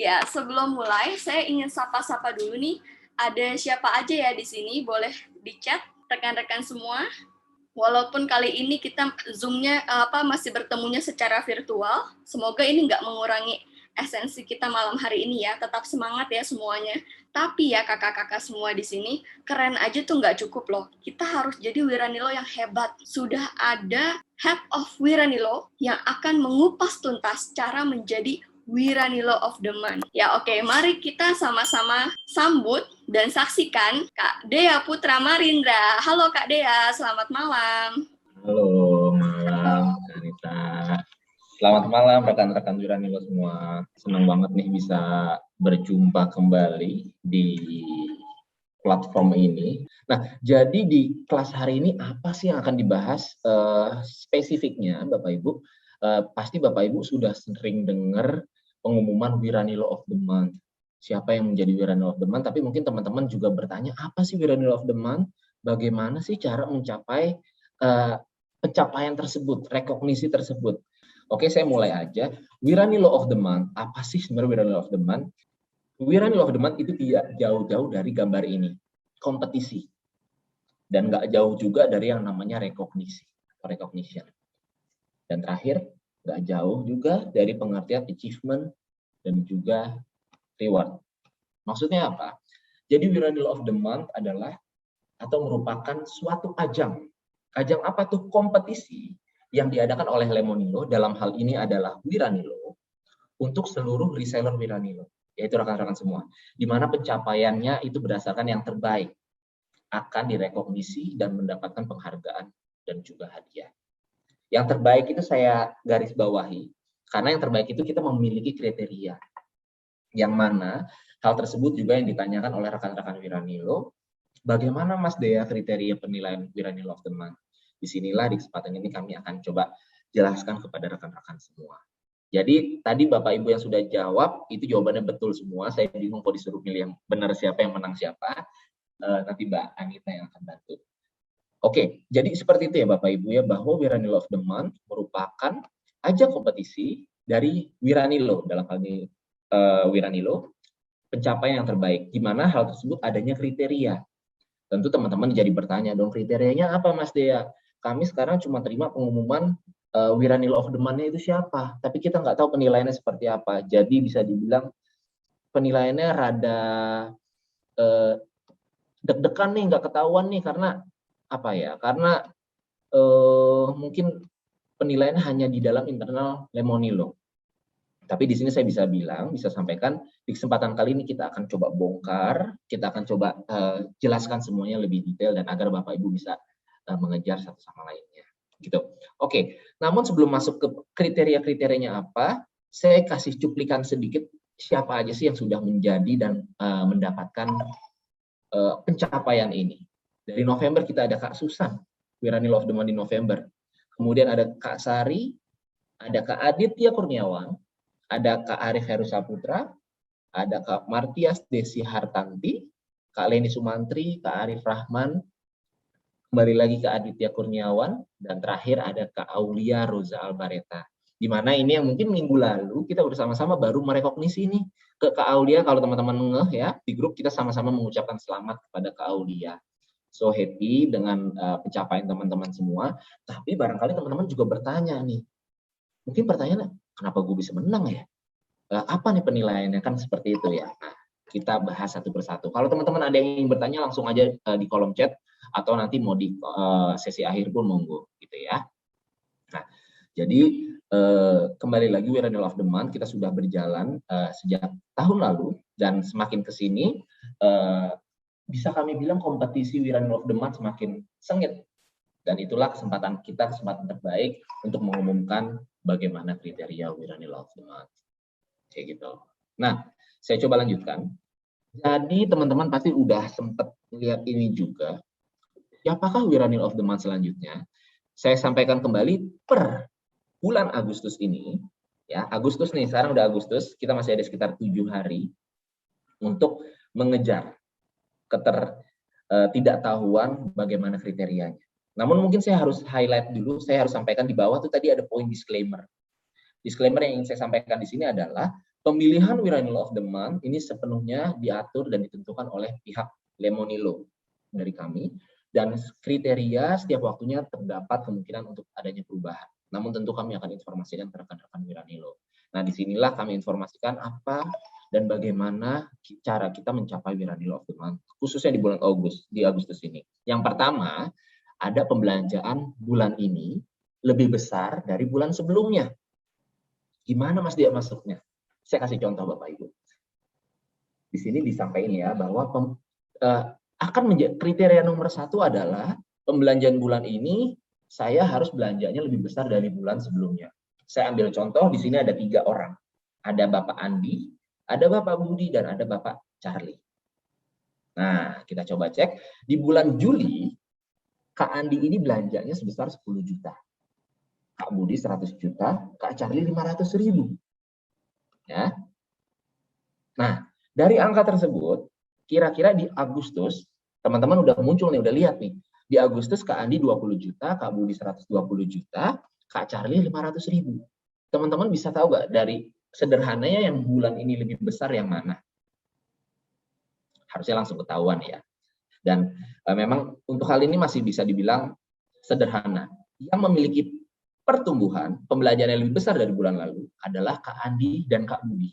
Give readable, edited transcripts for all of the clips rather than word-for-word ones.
Ya, sebelum mulai, saya ingin sapa-sapa dulu nih. Ada siapa aja ya di sini? Boleh di chat rekan-rekan semua. Walaupun kali ini kita Zoom-nya masih bertemunya secara virtual, semoga ini nggak mengurangi esensi kita malam hari ini ya. Tetap semangat ya semuanya. Tapi ya kakak-kakak semua di sini, keren aja tuh nggak cukup loh. Kita harus jadi Wiranilo yang hebat. Sudah ada Head of Wiranilo yang akan mengupas tuntas cara menjadi Wiranilo of the Month. Ya oke, mari kita sama-sama sambut dan saksikan Kak Dea Putra Marindra. Halo Kak Dea, selamat malam. Halo, malam Kanita. Selamat malam rekan-rekan Wiranilo semua. Senang banget nih bisa berjumpa kembali di platform ini. Nah, jadi di kelas hari ini apa sih yang akan dibahas spesifiknya, Bapak Ibu? Pasti Bapak Ibu sudah sering dengar pengumuman Wiranilo of the Month. Siapa yang menjadi Wiranilo of the Month? Tapi mungkin teman-teman juga bertanya, apa sih Wiranilo of the Month? Bagaimana sih cara mencapai pencapaian tersebut, rekognisi tersebut? Oke, saya mulai aja. Wiranilo of the Month, apa sih sebenarnya Wiranilo of the Month? Wiranilo of the Month itu tidak jauh-jauh dari gambar ini, kompetisi. Dan nggak jauh juga dari yang namanya rekognisi, recognition. Dan terakhir, nggak jauh juga dari pengertian achievement dan juga reward. Maksudnya apa? Jadi Wiranilo of the Month adalah atau merupakan suatu ajang. Ajang apa tuh? Kompetisi yang diadakan oleh Lemonilo, dalam hal ini adalah Wiranilo, untuk seluruh reseller Wiranilo, yaitu rekan-rekan semua. Di mana pencapaiannya itu berdasarkan yang terbaik, akan direkognisi dan mendapatkan penghargaan dan juga hadiah. Yang terbaik itu saya garis bawahi, karena yang terbaik itu kita memiliki kriteria. Yang mana hal tersebut juga yang ditanyakan oleh rekan-rekan Wiranilo. Bagaimana Mas Dea kriteria penilaian Wiranilo of the Month? Disinilah di kesempatan ini kami akan coba jelaskan kepada rekan-rekan semua. Jadi tadi Bapak Ibu yang sudah jawab, itu jawabannya betul semua. Saya bingung kok disuruh pilih yang benar siapa, yang menang siapa. Nanti Mbak Anita yang akan bantu. Oke, jadi seperti itu ya Bapak Ibu ya, bahwa Wiranilo of the Month merupakan ajang kompetisi dari Wiranilo, dalam hal ini Wiranilo, pencapaian yang terbaik, di mana hal tersebut adanya kriteria. Tentu teman-teman jadi bertanya dong, kriterianya apa Mas Dea? Kami sekarang cuma terima pengumuman Wiranilo of the Month-nya itu siapa, tapi kita nggak tahu penilaiannya seperti apa. Jadi bisa dibilang penilaiannya rada deg-degan nih, nggak ketahuan nih, karena apa ya? Karena mungkin penilaiannya hanya di dalam internal Lemonilo. Tapi di sini saya bisa sampaikan di kesempatan kali ini kita akan coba bongkar, kita akan coba jelaskan semuanya lebih detail dan agar Bapak Ibu bisa mengejar satu sama lainnya. Gitu. Oke, namun sebelum masuk ke kriteria-kriterianya apa, saya kasih cuplikan sedikit siapa aja sih yang sudah menjadi dan mendapatkan pencapaian ini. Dari November kita ada Kak Susan, Wiranilo of the Month di November. Kemudian ada Kak Sari, ada Kak Aditya Kurniawan, ada Kak Arif Heru Saputra, ada Kak Martias Desi Hartanti, Kak Leni Sumantri, Kak Arif Rahman, kembali lagi Kak Aditya Kurniawan, dan terakhir ada Kak Aulia Roza Albareta. Di mana ini yang mungkin minggu lalu kita bersama-sama baru merekognisi nih ke Kak Aulia. Kalau teman-teman ngeh ya, di grup kita sama-sama mengucapkan selamat kepada Kak Aulia. So happy dengan pencapaian teman-teman semua. Tapi barangkali teman-teman juga bertanya nih, mungkin pertanyaannya, kenapa gue bisa menang ya? Apa nih penilaiannya? Kan seperti itu ya. Nah, kita bahas satu persatu. Kalau teman-teman ada yang ingin bertanya, langsung aja di kolom chat, atau nanti mau di sesi akhir pun monggo gitu ya. Nah, jadi kembali lagi Wiranilo of the Month kita sudah berjalan sejak tahun lalu, dan semakin ke sini bisa kami bilang kompetisi Wiranilo of the Month semakin sengit. Dan itulah kesempatan terbaik untuk mengumumkan bagaimana kriteria Wiranilo of the Month. Kayak gitu. Nah, saya coba lanjutkan. Jadi teman-teman pasti udah sempat lihat ini juga. Apakah Wiranilo of the Month selanjutnya? Saya sampaikan kembali per bulan Agustus ini. Ya, Agustus nih, sekarang udah Agustus, kita masih ada sekitar 7 hari untuk mengejar ketidaktahuan bagaimana kriterianya. Namun mungkin saya harus highlight dulu, saya harus sampaikan di bawah tuh tadi ada poin disclaimer. Disclaimer yang ingin saya sampaikan di sini adalah Pemilihan Wiranilo of the Month ini sepenuhnya diatur dan ditentukan oleh pihak Lemonilo dari kami, dan kriteria setiap waktunya terdapat kemungkinan untuk adanya perubahan. Namun tentu kami akan informasikan ke rekan-rekan Wiranilo. Nah, disinilah kami informasikan apa dan bagaimana cara kita mencapai Wiranilo of the Month, khususnya di bulan Agustus ini. Yang pertama, ada pembelanjaan bulan ini lebih besar dari bulan sebelumnya. Gimana Mas dia masuknya? Saya kasih contoh Bapak Ibu. Di sini disampaikan ya bahwa akan menjadi kriteria nomor 1 adalah pembelanjaan bulan ini saya harus belanjanya lebih besar dari bulan sebelumnya. Saya ambil contoh, di sini ada 3 orang. Ada Bapak Andi, ada Bapak Budi, dan ada Bapak Charlie. Nah, kita coba cek. Di bulan Juli, Kak Andi ini belanjanya sebesar 10 juta. Kak Budi 100 juta, Kak Charlie 500.000. Ya. Nah, dari angka tersebut, kira-kira di Agustus, teman-teman udah muncul nih, udah lihat nih. Di Agustus Kak Andi 20 juta, Kak Budi 120 juta, Kak Charlie 500.000. Teman-teman bisa tahu nggak dari sederhananya yang bulan ini lebih besar yang mana? Harusnya langsung ketahuan ya. Dan memang untuk hal ini masih bisa dibilang sederhana. Yang memiliki pertumbuhan pembelanjaan yang lebih besar dari bulan lalu adalah Kak Andi dan Kak Budi.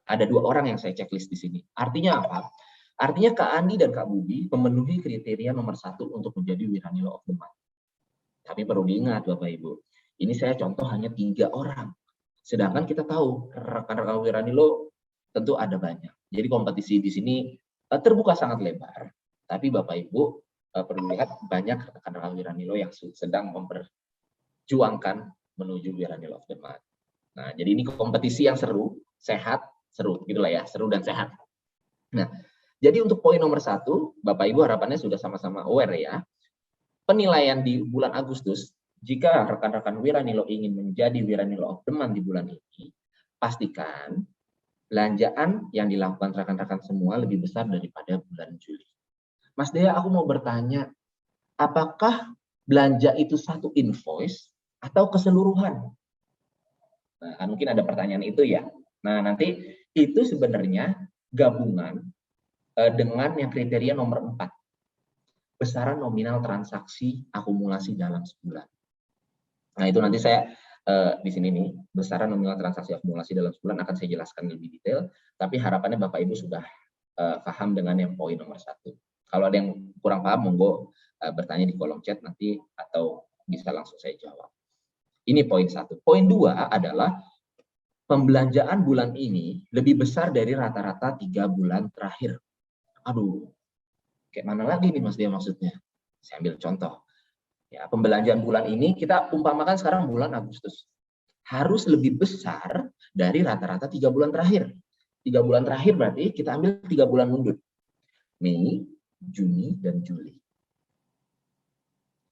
Ada 2 orang yang saya checklist di sini. Artinya apa? Artinya Kak Andi dan Kak Budi memenuhi kriteria nomor 1 untuk menjadi Wiranilo of the Month. Tapi perlu diingat Bapak Ibu, ini saya contoh hanya 3 orang. Sedangkan kita tahu rekan-rekan Wiranilo tentu ada banyak. Jadi kompetisi di sini terbuka sangat lebar. Tapi Bapak Ibu perlu lihat banyak rekan-rekan Wiranilo yang sedang memperjuangkan menuju Wiranilo of the Month. Nah, jadi ini kompetisi yang seru, sehat, seru gitulah ya, seru dan sehat. Nah, jadi untuk poin nomor 1, Bapak Ibu harapannya sudah sama-sama aware ya. Penilaian di bulan Agustus, jika rekan-rekan Wiranilo ingin menjadi Wiranilo of the Month di bulan ini, pastikan belanjaan yang dilakukan rekan-rekan semua lebih besar daripada bulan Juli. Mas Dea, aku mau bertanya, apakah belanja itu satu invoice atau keseluruhan? Nah, kan mungkin ada pertanyaan itu ya. Nah, nanti itu sebenarnya gabungan dengan yang kriteria nomor 4. Besaran nominal transaksi akumulasi dalam sebulan. Nah, itu nanti saya di sini nih, besaran nominal transaksi akumulasi dalam sebulan akan saya jelaskan lebih detail, tapi harapannya Bapak Ibu sudah paham dengan yang poin nomor 1. Kalau ada yang kurang paham, monggo bertanya di kolom chat nanti atau bisa langsung saya jawab. Ini poin 1. Poin 2 adalah pembelanjaan bulan ini lebih besar dari rata-rata 3 bulan terakhir. Aduh, kayak mana lagi nih Mas dia maksudnya? Saya ambil contoh. Ya, pembelanjaan bulan ini kita umpamakan sekarang bulan Agustus. Harus lebih besar dari rata-rata 3 bulan terakhir. 3 bulan terakhir berarti kita ambil 3 bulan mundur. Mei, Juni, dan Juli.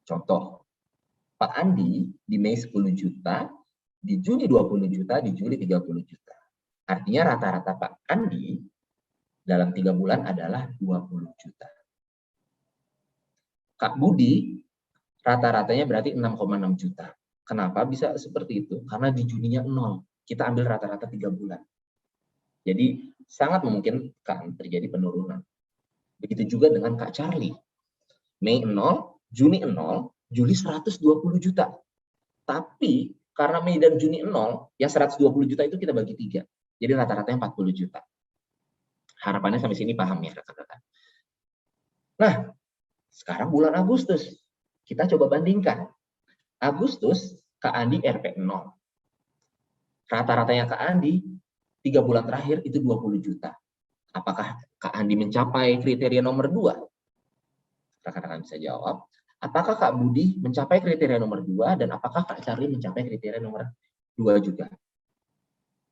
Contoh, Pak Andi di Mei 10 juta, di Juni 20 juta, di Juli 30 juta. Artinya rata-rata Pak Andi dalam 3 bulan adalah 20 juta. Kak Budi rata-ratanya berarti 6,6 juta. Kenapa bisa seperti itu? Karena di Juninya 0. Kita ambil rata-rata 3 bulan. Jadi sangat memungkinkan terjadi penurunan. Begitu juga dengan Kak Charlie. Mei 0, Juni 0, Juli 120 juta. Tapi karena Mei dan Juni 0, yang 120 juta itu kita bagi 3. Jadi rata-ratanya 40 juta. Harapannya sampai sini paham ya rekan-rekan. Nah, sekarang bulan Agustus. Kita coba bandingkan. Agustus, Kak Andi RP 0. Rata-ratanya Kak Andi, 3 bulan terakhir itu 20 juta. Apakah Kak Andi mencapai kriteria nomor 2? Rekan-rekan bisa jawab. Apakah Kak Budi mencapai kriteria nomor 2? Dan apakah Kak Charlie mencapai kriteria nomor 2 juga?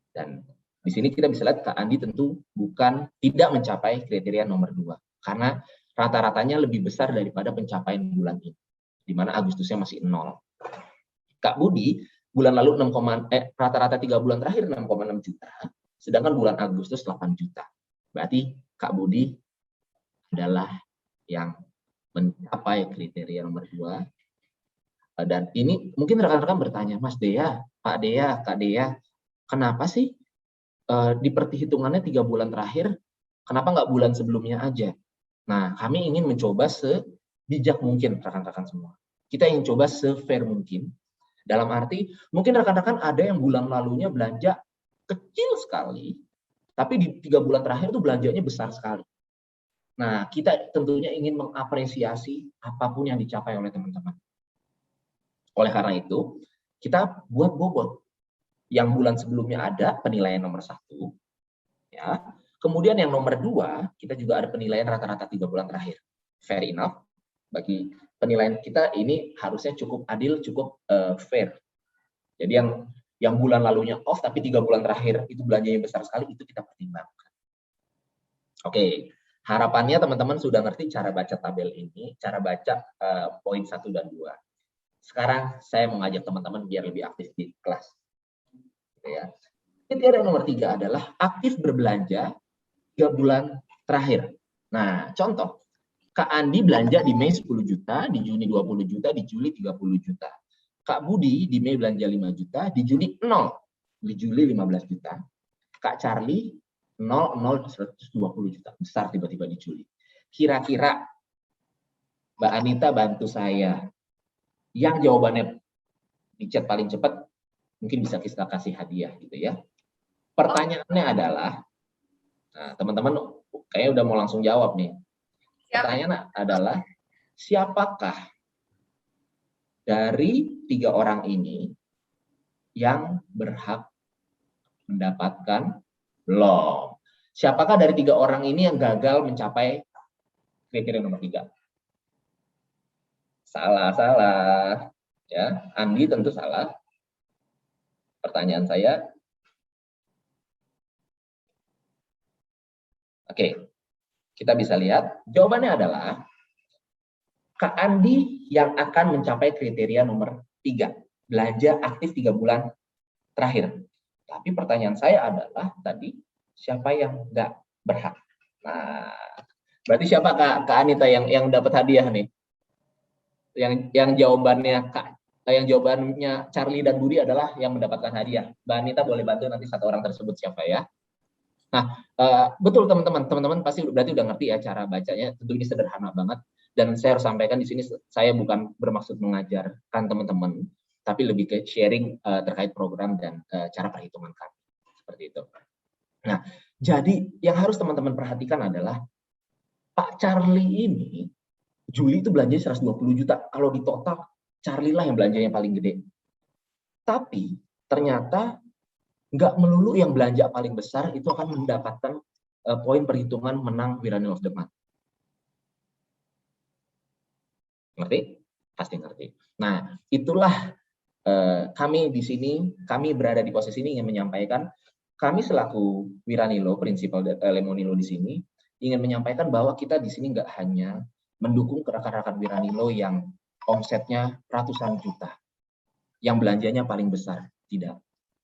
Dan di sini kita bisa lihat Kak Andi tentu tidak mencapai kriteria nomor 2. Karena rata-ratanya lebih besar daripada pencapaian bulan ini. Di mana Agustusnya masih 0. Kak Budi bulan lalu rata-rata 3 bulan terakhir 6,6 juta, sedangkan bulan Agustus 8 juta. Berarti Kak Budi adalah yang mencapai kriteria nomor 2. Dan ini mungkin rekan-rekan bertanya, Mas Dea, Pak Dea, Kak Dea, kenapa sih diperhitungannya 3 bulan terakhir, kenapa nggak bulan sebelumnya aja? Nah, kami ingin mencoba sebijak mungkin rekan-rekan semua. Kita ingin coba se-fair mungkin. Dalam arti, mungkin rekan-rekan ada yang bulan lalunya belanja kecil sekali, tapi di 3 bulan terakhir itu belanjanya besar sekali. Nah, kita tentunya ingin mengapresiasi apapun yang dicapai oleh teman-teman. Oleh karena itu, kita buat bobot. Yang bulan sebelumnya ada penilaian nomor 1, ya. Kemudian yang nomor 2, kita juga ada penilaian rata-rata 3 bulan terakhir. Fair enough. Bagi penilaian kita ini harusnya cukup adil, cukup fair. Jadi yang bulan lalunya off, tapi 3 bulan terakhir itu belanjanya besar sekali, itu kita pertimbangkan. Oke, harapannya teman-teman sudah ngerti cara baca tabel ini, cara baca poin 1 dan 2. Sekarang saya mengajak teman-teman biar lebih aktif di kelas. Gitu ya. Kriteria nomor 3 adalah aktif berbelanja 3 bulan terakhir. Nah, contoh, Kak Andi belanja di Mei 10 juta, di Juni 20 juta, di Juli 30 juta. Kak Budi di Mei belanja 5 juta, di Juni 0, di Juli 15 juta. Kak Charlie 0, 120 juta. Besar tiba-tiba di Juli. Kira-kira Mbak Anita bantu saya. Yang jawabannya di chat paling cepat, mungkin bisa kita kasih hadiah gitu ya. Pertanyaannya adalah, nah, teman-teman kayaknya udah mau langsung jawab nih. Pertanyaan adalah, siapakah dari 3 orang ini yang berhak mendapatkan belum? Siapakah dari 3 orang ini yang gagal mencapai kriteria nomor 3? Salah. Ya, Andi tentu salah. Pertanyaan saya. Oke. Kita bisa lihat, jawabannya adalah Kak Andi yang akan mencapai kriteria nomor 3, belanja aktif 3 bulan terakhir. Tapi pertanyaan saya adalah tadi, siapa yang nggak berhak? Nah, berarti siapa Kak Anita yang dapat hadiah nih? Yang jawabannya Charlie dan Budi adalah yang mendapatkan hadiah. Mbak Anita boleh bantu nanti 1 orang tersebut siapa ya? Nah, betul teman-teman pasti berarti udah ngerti ya cara bacanya. Tentu ini sederhana banget, dan saya harus sampaikan di sini saya bukan bermaksud mengajarkan teman-teman, tapi lebih ke sharing terkait program dan cara perhitungan kami seperti itu. Nah, jadi yang harus teman-teman perhatikan adalah Pak Charlie ini Juli itu belanjanya 120 juta. Kalau di total Charlie lah yang belanjanya paling gede. Tapi ternyata nggak melulu yang belanja paling besar itu akan mendapatkan poin perhitungan menang Wiranil of the Month. Ngerti? Pasti ngerti. Nah, itulah kami di sini, kami berada di posisi ini ingin menyampaikan, kami selaku Wiranilo, prinsipal Lemonilo di sini, ingin menyampaikan bahwa kita di sini nggak hanya mendukung rekan-rekan Wiranilo yang omsetnya ratusan juta, yang belanjanya paling besar. Tidak.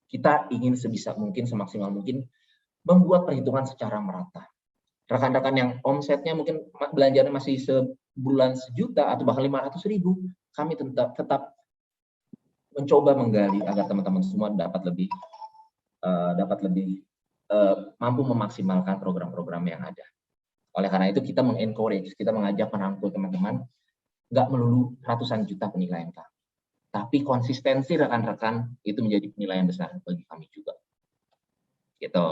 Kita ingin sebisa mungkin, semaksimal mungkin, membuat perhitungan secara merata. Rekan-rekan yang omsetnya mungkin belanjanya masih sebulan sejuta atau bahkan 500.000, kami tetap mencoba menggali agar teman-teman semua dapat lebih mampu memaksimalkan program-program yang ada. Oleh karena itu kita mengencourage, kita mengajak merangkul teman-teman, nggak melulu ratusan juta penilaian kami. Tapi konsistensi rekan-rekan itu menjadi penilaian besar bagi kami juga. Gitu.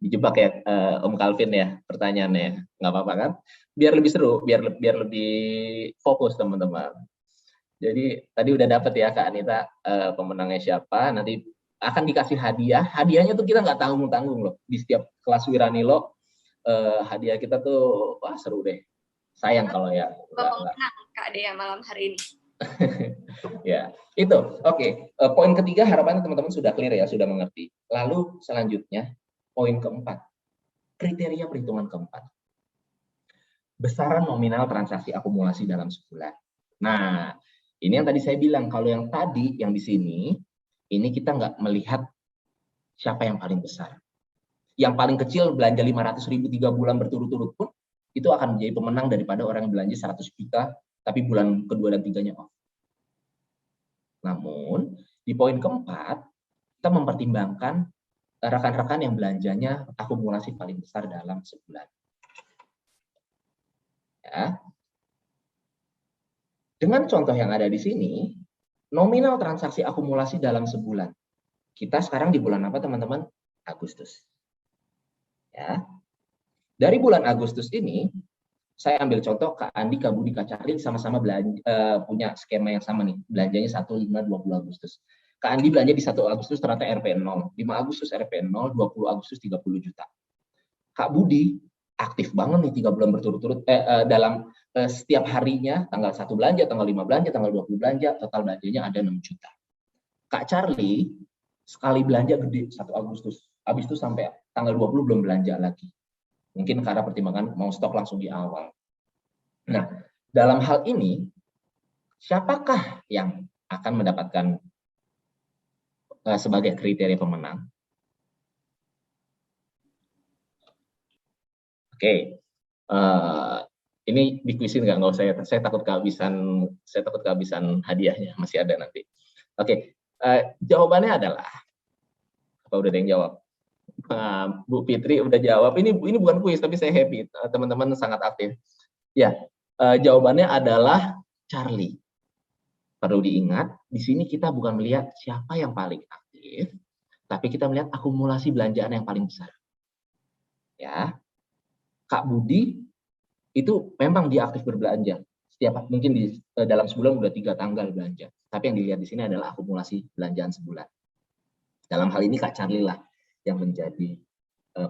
Dijebak ya Om Calvin ya pertanyaannya, nggak apa-apa kan? Biar lebih seru, biar lebih fokus teman-teman. Jadi tadi udah dapet ya Kak Anita pemenangnya siapa, nanti akan dikasih hadiah. Hadiahnya tuh kita nggak tanggung-tanggung loh. Di setiap kelas Wiranilo hadiah kita tuh wah seru deh. Sayang kalau ya pemenang Kak Dea malam hari ini. Ya, itu. Oke. Poin ketiga harapannya teman-teman sudah clear ya, sudah mengerti. Lalu selanjutnya, poin keempat. Kriteria perhitungan keempat. Besaran nominal transaksi akumulasi dalam sebulan. Nah, ini yang tadi saya bilang, kalau yang tadi, yang di sini, ini kita nggak melihat siapa yang paling besar. Yang paling kecil belanja 500.000 3 bulan berturut-turut pun, itu akan menjadi pemenang daripada orang yang belanja 100 juta, tapi bulan kedua dan tiganya off. Namun, di poin keempat, kita mempertimbangkan rekan-rekan yang belanjanya akumulasi paling besar dalam sebulan. Ya. Dengan contoh yang ada di sini, nominal transaksi akumulasi dalam sebulan. Kita sekarang di bulan apa, teman-teman? Agustus. Ya. Dari bulan Agustus ini, saya ambil contoh Kak Andi, Kak Budi, Kak Charlie sama-sama punya skema yang sama nih, belanjanya 1, 5, 20 Agustus. Kak Andi belanja di 1 Agustus ternyata RP 0, 5 Agustus RP 0, 20 Agustus 30 juta. Kak Budi aktif banget nih 3 bulan berturut-turut dalam setiap harinya, tanggal 1 belanja, tanggal 5 belanja, tanggal 20 belanja, total belanjanya ada 6 juta. Kak Charlie sekali belanja gede 1 Agustus, habis itu sampai tanggal 20 belum belanja lagi. Mungkin karena pertimbangan mau stok langsung di awal. Nah, dalam hal ini, siapakah yang akan mendapatkan sebagai kriteria pemenang? Oke, ini dikuisin nggak usah ya, saya takut kehabisan hadiahnya, masih ada nanti. Oke, jawabannya adalah, apa udah ada yang jawab? Bu Fitri udah jawab. Ini bukan kuis, tapi saya happy. Teman-teman sangat aktif. Ya, jawabannya adalah Charlie. Perlu diingat, di sini kita bukan melihat siapa yang paling aktif, tapi kita melihat akumulasi belanjaan yang paling besar. Ya, Kak Budi itu memang dia aktif berbelanja. Mungkin di dalam sebulan udah 3 tanggal belanja. Tapi yang dilihat di sini adalah akumulasi belanjaan sebulan. Dalam hal ini Kak Charlie lah yang menjadi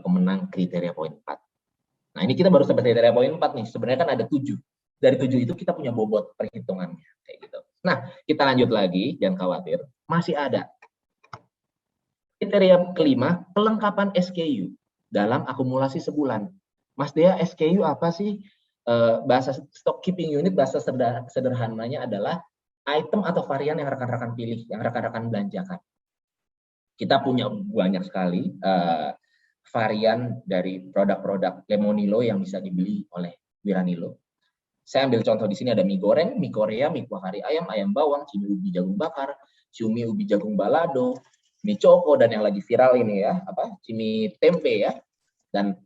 pemenang kriteria poin 4. Nah, ini kita baru sampai kriteria poin 4 nih. Sebenarnya kan ada 7. Dari 7 itu kita punya bobot perhitungannya kayak gitu. Nah, kita lanjut lagi, jangan khawatir. Masih ada. Kriteria kelima, kelengkapan SKU dalam akumulasi sebulan. Mas Dea, SKU apa sih? Bahasa stock keeping unit, bahasa sederhananya adalah item atau varian yang rekan-rekan pilih, yang rekan-rekan belanjakan. Kita punya banyak sekali varian dari produk-produk Lemonilo yang bisa dibeli oleh Wiranilo. Saya ambil contoh di sini ada mie goreng, mie Korea, mie kuah kari ayam, ayam bawang, cumi ubi jagung bakar, cumi ubi jagung balado, mie Choco, dan yang lagi viral ini ya, cumi tempe ya. Dan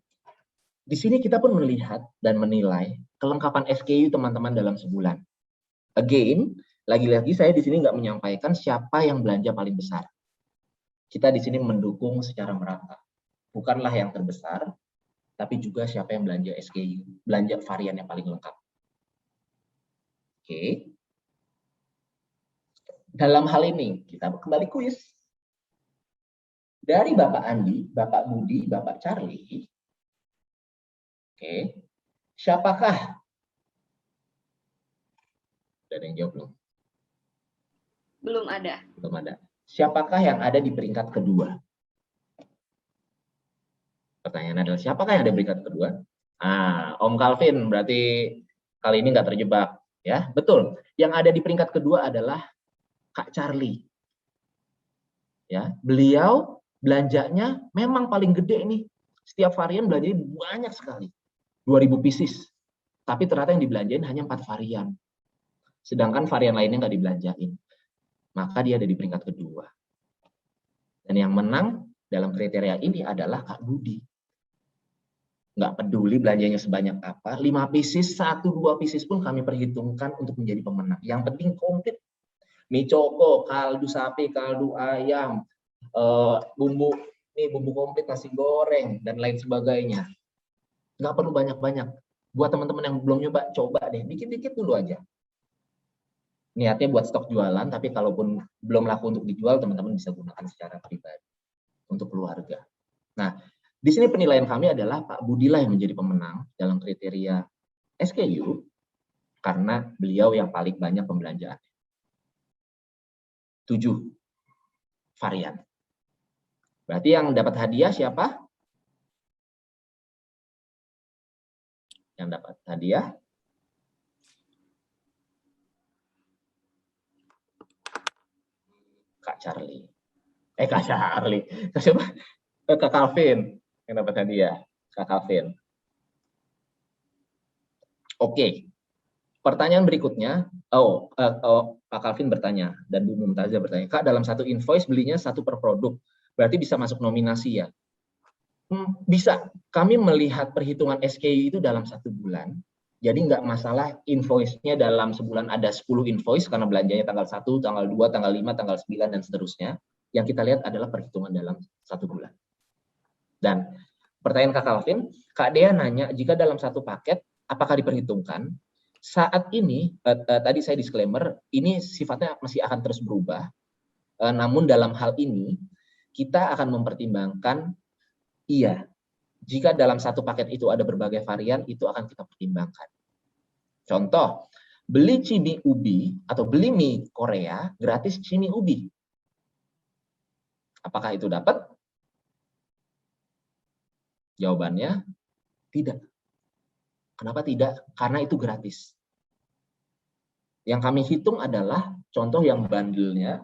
di sini kita pun melihat dan menilai kelengkapan SKU teman-teman dalam sebulan. Again, lagi-lagi saya di sini nggak menyampaikan siapa yang belanja paling besar. Kita di sini mendukung secara merata. Bukanlah yang terbesar, tapi juga siapa yang belanja SKU, belanja varian yang paling lengkap. Oke. Dalam hal ini, kita kembali kuis. Dari Bapak Andi, Bapak Budi, Bapak Charlie, oke, siapakah? Ada yang jawab belum? Belum ada. Belum ada. Siapakah yang ada di peringkat kedua? Pertanyaan adalah, siapakah yang ada di peringkat kedua? Om Calvin, berarti kali ini nggak terjebak. Ya, betul. Yang ada di peringkat kedua adalah Kak Charlie. Ya, beliau belanjanya memang paling gede nih. Setiap varian belanjanya banyak sekali. 2000 pieces. Tapi ternyata yang dibelanjain hanya 4 varian. Sedangkan varian lainnya nggak dibelanjain. Maka dia ada di peringkat kedua. Dan yang menang dalam kriteria ini adalah Kak Budi. Nggak peduli belanjanya sebanyak apa, 5 pieces, 1-2 pieces pun kami perhitungkan untuk menjadi pemenang. Yang penting komplit. Mie Choco, kaldu sapi, kaldu ayam, bumbu komplit, nasi goreng, dan lain sebagainya. Nggak perlu banyak-banyak. Buat teman-teman yang belum nyoba, coba deh. Dikit-dikit dulu aja. Niatnya buat stok jualan, tapi kalaupun belum laku untuk dijual, teman-teman bisa gunakan secara pribadi untuk keluarga. Nah, di sini penilaian kami adalah Pak Budi lah yang menjadi pemenang dalam kriteria SKU karena beliau yang paling banyak pembelanjaan. 7 varian. Berarti yang dapat hadiah siapa? Yang dapat hadiah Kak Charlie. Kak Charlie. Siapa? Kak Calvin yang dapat hadiah. Kak Calvin. Oke. Pertanyaan berikutnya, Kak Calvin bertanya dan Bu Mumtazah bertanya, Kak, dalam satu invoice belinya 1 per produk, berarti bisa masuk nominasi ya. Bisa. Kami melihat perhitungan SKU itu dalam 1 bulan. Jadi nggak masalah invoice-nya dalam sebulan ada 10 invoice karena belanjanya tanggal 1, tanggal 2, tanggal 5, tanggal 9, dan seterusnya. Yang kita lihat adalah perhitungan dalam 1 bulan. Dan pertanyaan Kak Calvin, Kak Dea nanya, jika dalam satu paket, apakah diperhitungkan? Saat ini, tadi saya disclaimer, ini sifatnya masih akan terus berubah. Namun dalam hal ini, kita akan mempertimbangkan, iya, jika dalam satu paket itu ada berbagai varian, itu akan kita pertimbangkan. Contoh, beli cimi ubi atau beli mie Korea, gratis cimi ubi. Apakah itu dapat? Jawabannya, tidak. Kenapa tidak? Karena itu gratis. Yang kami hitung adalah, contoh yang bundle-nya,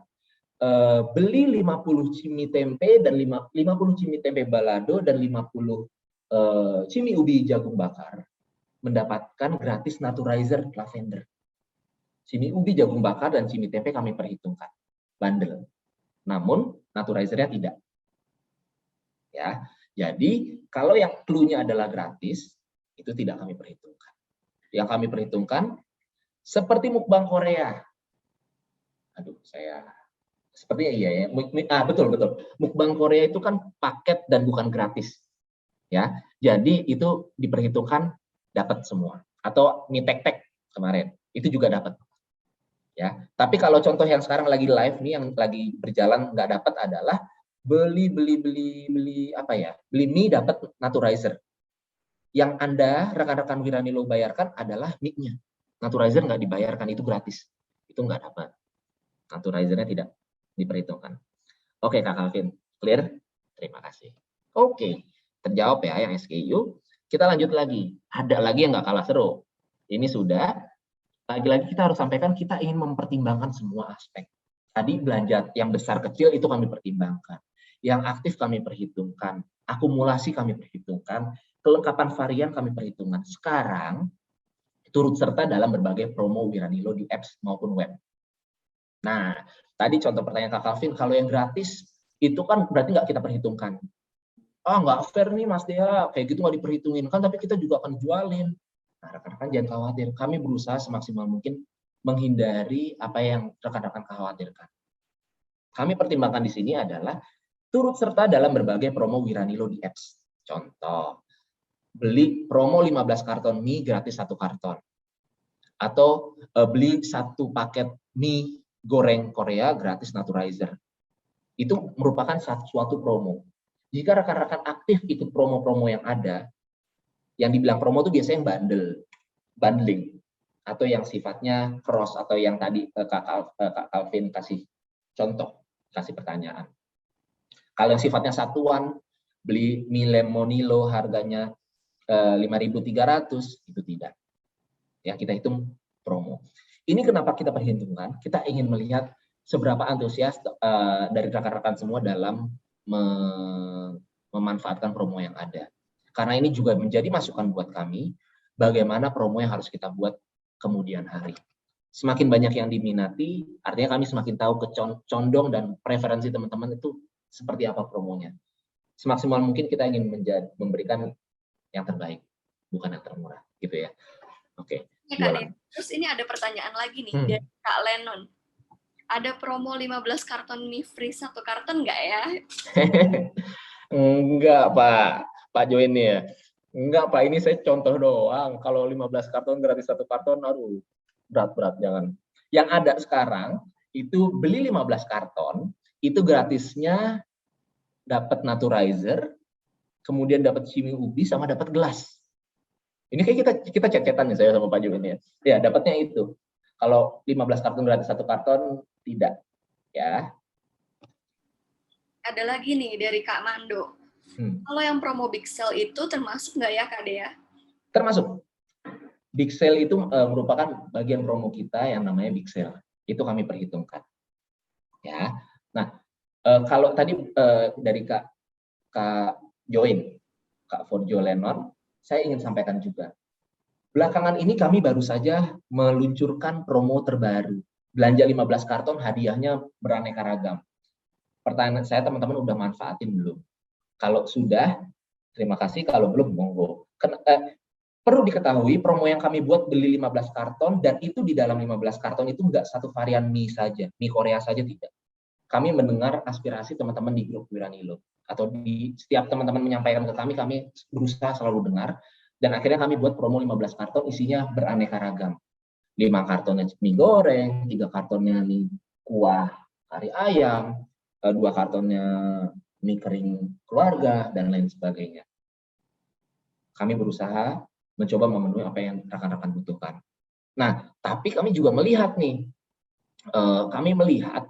beli 50 cimi tempe dan 50 cimi tempe balado dan 50 cimi ubi jagung bakar mendapatkan gratis naturizer lavender. Cimi ubi jagung bakar dan cimi tempe kami perhitungkan bundle. Namun naturizernya tidak. Ya. Jadi kalau yang clue-nya adalah gratis, itu tidak kami perhitungkan. Yang kami perhitungkan seperti mukbang Korea. Aduh, sepertinya iya ya. Betul. Mukbang Korea itu kan paket dan bukan gratis. Ya. Jadi itu diperhitungkan dapat semua. Atau mie tek-tek kemarin, itu juga dapat. Ya. Tapi kalau contoh yang sekarang lagi live nih, yang lagi berjalan nggak dapat adalah beli apa ya? Beli mie dapat naturizer. Yang Anda rekan-rekan Wiranilo bayarkan adalah mie-nya. Naturizer nggak dibayarkan, itu gratis. Itu nggak dapat. Naturizernya tidak diperhitungkan. Oke, Kak Calvin, clear? Terima kasih. Oke, terjawab ya yang SKU. Kita lanjut lagi. Ada lagi yang nggak kalah seru. Ini sudah. Lagi-lagi kita harus sampaikan kita ingin mempertimbangkan semua aspek. Tadi belanja yang besar kecil itu kami pertimbangkan. Yang aktif kami perhitungkan. Akumulasi kami perhitungkan. Kelengkapan varian kami perhitungkan. Sekarang, turut serta dalam berbagai promo Wiranilo di apps maupun web. Nah, tadi contoh pertanyaan Kak Calvin, kalau yang gratis, itu kan berarti nggak kita perhitungkan. Nggak fair nih Mas Dea, kayak gitu nggak diperhitungin. Kan tapi kita juga akan jualin. Nah, rekan-rekan jangan khawatir. Kami berusaha semaksimal mungkin menghindari apa yang rekan-rekan khawatirkan. Kami pertimbangkan di sini adalah turut serta dalam berbagai promo Wiranilo di apps. Contoh, beli promo 15 karton mie gratis 1 karton. Atau beli 1 paket mie goreng Korea gratis naturizer. Itu merupakan suatu promo. Jika rekan-rekan aktif ikut promo-promo yang ada, yang dibilang promo itu biasanya yang bundling, atau yang sifatnya cross, atau yang tadi Kak Calvin kasih contoh, kasih pertanyaan. Kalau yang sifatnya satuan, beli mie lemonilo harganya 5.300, itu tidak. Ya, kita hitung promo. Ini kenapa kita perhitungkan? Kita ingin melihat seberapa antusias dari rekan-rekan semua dalam memanfaatkan promo yang ada. Karena ini juga menjadi masukan buat kami, bagaimana promo yang harus kita buat kemudian hari. Semakin banyak yang diminati, artinya kami semakin tahu condong dan preferensi teman-teman itu seperti apa promonya. Semaksimal mungkin kita ingin memberikan yang terbaik, bukan yang termurah, gitu ya. Oke. Ya, terus ini ada pertanyaan lagi nih dari Kak Lennon. Ada promo 15 karton mie free 1 karton nggak ya? Enggak, Pak Join ya. Enggak, Pak, ini saya contoh doang. Kalau 15 karton gratis 1 karton, aduh, berat, jangan. Yang ada sekarang, itu beli 15 karton, itu gratisnya dapat naturizer, kemudian dapat cimi ubi, sama dapat gelas. Ini kayak kita chat-chatan nih saya sama Pak Join ya. Ya, dapatnya itu. Kalau 15 karton gratis 1 karton, tidak. Ya. Ada lagi nih dari Kak Mando. Kalau yang promo Big Sale itu termasuk nggak ya, Kak Dea? Termasuk. Big Sale itu merupakan bagian promo kita yang namanya Big Sale. Itu kami perhitungkan. Ya. Nah, kalau tadi dari Kak Join, Kak Forjo Lennon, saya ingin sampaikan juga. Belakangan ini kami baru saja meluncurkan promo terbaru. Belanja 15 karton, hadiahnya beraneka ragam. Pertanyaan saya, teman-teman udah manfaatin belum? Kalau sudah, terima kasih. Kalau belum, monggo. Perlu diketahui, promo yang kami buat beli 15 karton, dan itu di dalam 15 karton itu nggak satu varian mie saja, mie Korea saja tidak. Kami mendengar aspirasi teman-teman di grup Wiranilo, atau di setiap teman-teman menyampaikan ke kami berusaha selalu dengar, dan akhirnya kami buat promo 15 karton, isinya beraneka ragam. 5 kartonnya mie goreng, 3 kartonnya mie kuah kari ayam, 2 kartonnya mie kering keluarga, dan lain sebagainya. Kami berusaha mencoba memenuhi apa yang rekan-rekan butuhkan. Nah, tapi kami juga melihat nih, kami melihat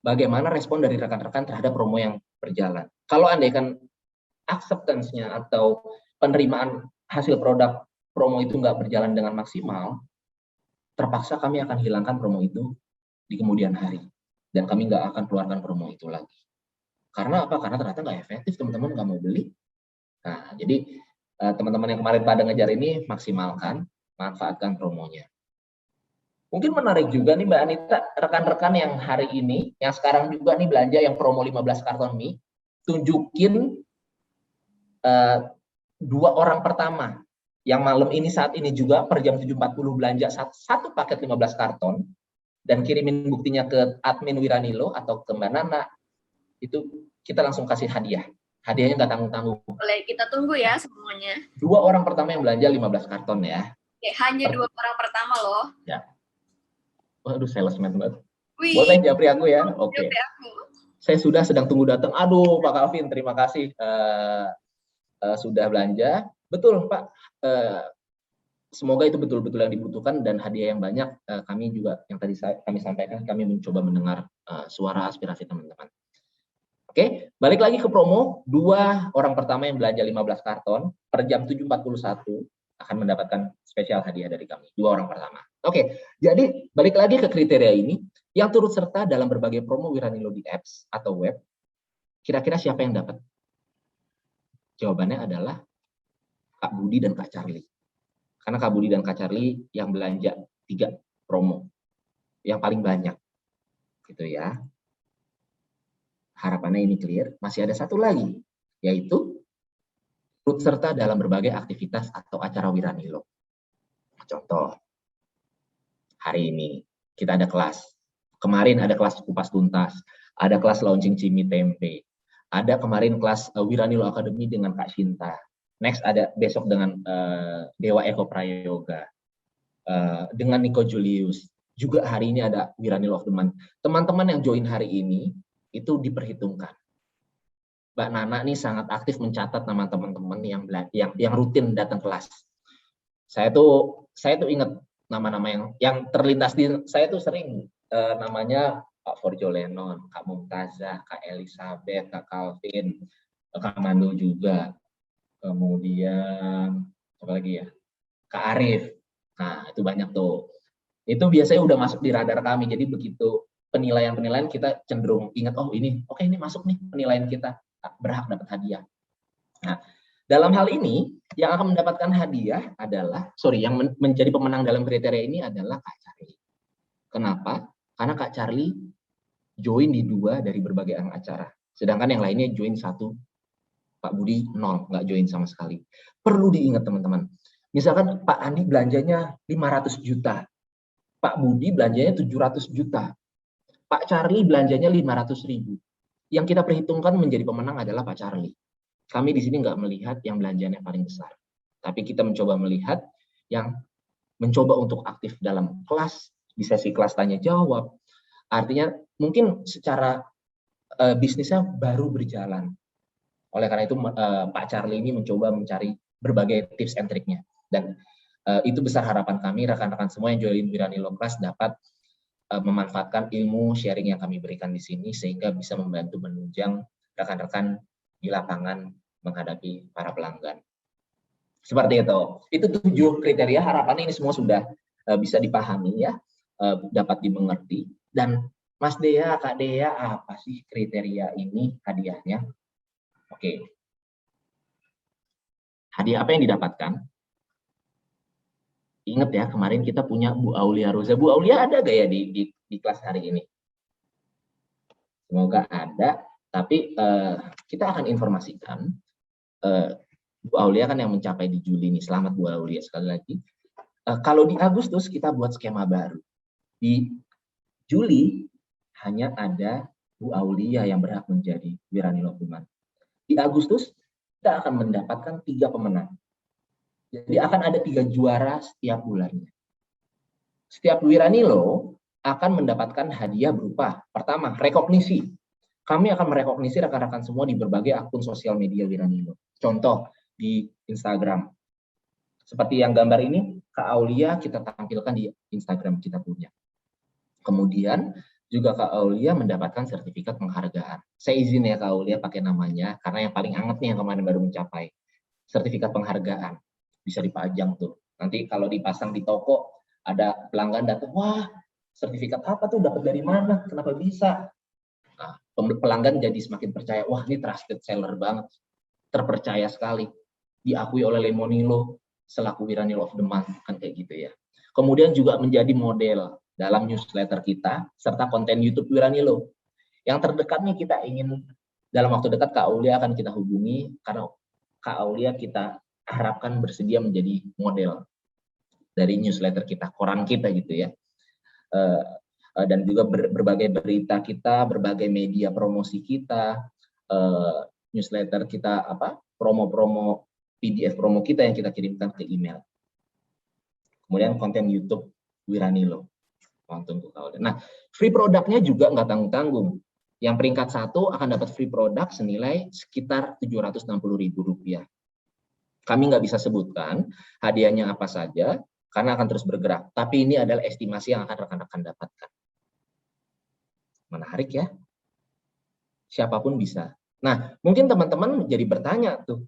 bagaimana respon dari rekan-rekan terhadap promo yang berjalan. Kalau andaikan acceptance-nya atau penerimaan hasil produk promo itu nggak berjalan dengan maksimal, terpaksa kami akan hilangkan promo itu di kemudian hari. Dan kami nggak akan keluarkan promo itu lagi. Karena apa? Karena ternyata nggak efektif, teman-teman nggak mau beli. Nah, jadi teman-teman yang kemarin pada ngejar ini, maksimalkan, manfaatkan promonya. Mungkin menarik juga nih Mbak Anita, rekan-rekan yang hari ini, yang sekarang juga nih belanja yang promo 15 karton mie, tunjukin 2 orang pertama yang malam ini saat ini juga per jam 7.40 belanja satu paket 15 karton dan kirimin buktinya ke admin Wiranilo atau ke Mbak Nana, itu kita langsung kasih hadiah. Hadiahnya nggak tanggung-tanggung. Boleh kita tunggu ya semuanya. 2 orang pertama yang belanja 15 karton ya. Oke, hanya 2 orang pertama loh. Ya. Waduh, salesman banget. Wih. Boleh japri aku ya? Oke. Japri aku. Saya sudah sedang tunggu datang. Aduh, Pak Calvin, terima kasih sudah belanja. Betul, Pak. Semoga itu betul-betul yang dibutuhkan dan hadiah yang banyak. Kami juga yang tadi kami sampaikan, kami mencoba mendengar suara aspirasi teman-teman. Oke, balik lagi ke promo. 2 orang pertama yang belanja 15 karton per jam 7.41 akan mendapatkan spesial hadiah dari kami. 2 orang pertama. Oke, jadi balik lagi ke kriteria ini. Yang turut serta dalam berbagai promo Wiranilo di apps atau web, kira-kira siapa yang dapat? Jawabannya adalah Kak Budi dan Kak Charlie. Karena Kak Budi dan Kak Charlie yang belanja 3 promo. Yang paling banyak. Gitu ya. Harapannya ini clear. Masih ada satu lagi, yaitu turut serta dalam berbagai aktivitas atau acara Wiranilo. Contoh, hari ini kita ada kelas. Kemarin ada kelas kupas tuntas, ada kelas launching cimi tempe, ada kemarin kelas Wiranilo Academy dengan Kak Shinta. Next ada besok dengan Dewa Eko Prayoga, dengan Nico Julius. Juga hari ini ada Wiranilo of the Month. Teman-teman yang join hari ini itu diperhitungkan. Mbak Nana nih sangat aktif mencatat nama teman-teman yang rutin datang kelas. Saya tuh ingat nama-nama yang terlintas di saya tuh sering namanya Pak Forjo Lenon, Kak Mumtazah, Kak Elizabeth, Kak Calvin, Kak Mando juga. Kemudian apa lagi ya? Kak Arif. Nah, itu banyak tuh. Itu biasanya udah masuk di radar kami. Jadi begitu penilaian kita cenderung ingat, oh ini, oke ini masuk nih penilaian kita, berhak dapat hadiah. Nah, dalam hal ini yang akan mendapatkan hadiah adalah, yang menjadi pemenang dalam kriteria ini adalah Kak Charlie. Kenapa? Karena Kak Charlie join di 2 dari berbagai acara, sedangkan yang lainnya join 1, Pak Budi 0, nggak join sama sekali. Perlu diingat teman-teman, misalkan Pak Andi belanjanya 500 juta, Pak Budi belanjanya 700 juta, Pak Charlie belanjanya 500.000. Yang kita perhitungkan menjadi pemenang adalah Pak Charlie. Kami di sini nggak melihat yang belanjanya paling besar, tapi kita mencoba melihat yang mencoba untuk aktif dalam kelas, di sesi kelas tanya jawab. Artinya mungkin secara bisnisnya baru berjalan. Oleh karena itu Pak Charlie ini mencoba mencari berbagai tips and triknya. Dan itu besar harapan kami, rekan-rekan semua yang join Wiranilo Class dapat memanfaatkan ilmu sharing yang kami berikan di sini sehingga bisa membantu menunjang rekan-rekan di lapangan menghadapi para pelanggan. Seperti itu. Itu 7 kriteria, harapannya ini semua sudah bisa dipahami ya, dapat dimengerti. Dan Mas Dea, Kak Dea, apa sih kriteria ini hadiahnya? Oke. Hadiah apa yang didapatkan? Ingat ya, kemarin kita punya Bu Aulia Roza. Bu Aulia ada gak ya di kelas hari ini? Semoga ada. Tapi kita akan informasikan Bu Aulia kan yang mencapai di Juli ini. Selamat Bu Aulia sekali lagi. Kalau di Agustus kita buat skema baru. Di Juli hanya ada Bu Aulia yang berhak menjadi Wiranilo of the Month. Di Agustus kita akan mendapatkan 3 pemenang. Jadi akan ada 3 juara setiap bulannya. Setiap Wiranilo akan mendapatkan hadiah berupa, pertama, rekognisi. Kami akan merekognisi rekan-rekan semua di berbagai akun sosial media Wiranilo. Contoh, di Instagram. Seperti yang gambar ini, Kak Aulia kita tampilkan di Instagram kita punya. Kemudian, juga Kak Aulia mendapatkan sertifikat penghargaan. Saya izin ya Kak Aulia pakai namanya, karena yang paling anget nih yang kemarin baru mencapai. Sertifikat penghargaan. Bisa dipajang tuh. Nanti kalau dipasang di toko, ada pelanggan datang, wah sertifikat apa tuh, dapat dari mana, kenapa bisa? Nah, pelanggan jadi semakin percaya, wah ini trusted seller banget, terpercaya sekali, diakui oleh Lemonilo selaku Wiranilo of the Month, kan kayak gitu ya. Kemudian juga menjadi model dalam newsletter kita, serta konten YouTube Wiranilo. Yang terdekat nih kita ingin, dalam waktu dekat Kak Aulia akan kita hubungi, karena Kak Aulia kita harapkan bersedia menjadi model dari newsletter kita, koran kita gitu ya. Dan juga berbagai berita kita, berbagai media promosi kita, newsletter kita, promo-promo PDF promo kita yang kita kirimkan ke email. Kemudian konten YouTube Wiranilo. Nah, free produknya juga nggak tanggung-tanggung. Yang peringkat 1 akan dapat free produk senilai sekitar Rp760.000. Kami nggak bisa sebutkan hadiahnya apa saja, karena akan terus bergerak. Tapi ini adalah estimasi yang akan rekan-rekan dapatkan. Menarik ya? Siapapun bisa. Nah, mungkin teman-teman jadi bertanya tuh.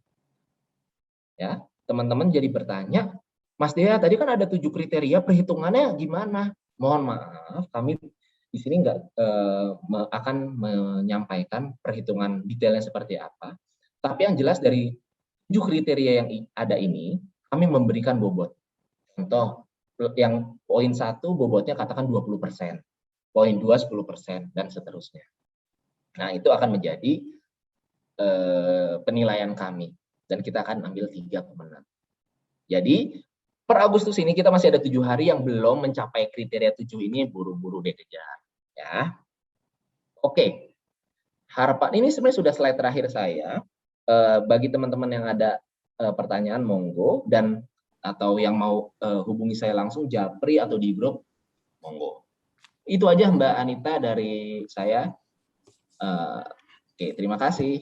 Ya, teman-teman jadi bertanya, Mas Dea, tadi kan ada 7 kriteria, perhitungannya gimana? Mohon maaf, kami di sini nggak akan menyampaikan perhitungan detailnya seperti apa. Tapi yang jelas dari 7 kriteria yang ada ini, kami memberikan bobot. Contoh, yang poin 1 bobotnya katakan 20%, poin 2 10%, dan seterusnya. Nah, itu akan menjadi penilaian kami, dan kita akan ambil 3 pemenang. Jadi, per Agustus ini kita masih ada 7 hari yang belum mencapai kriteria 7 ini, buru-buru deh kejar. Ya. Oke, harapan ini sebenarnya sudah slide terakhir saya. Bagi teman-teman yang ada pertanyaan, monggo, dan atau yang mau hubungi saya langsung, japri atau di grup, monggo. Itu aja Mbak Anita dari saya. Oke, terima kasih.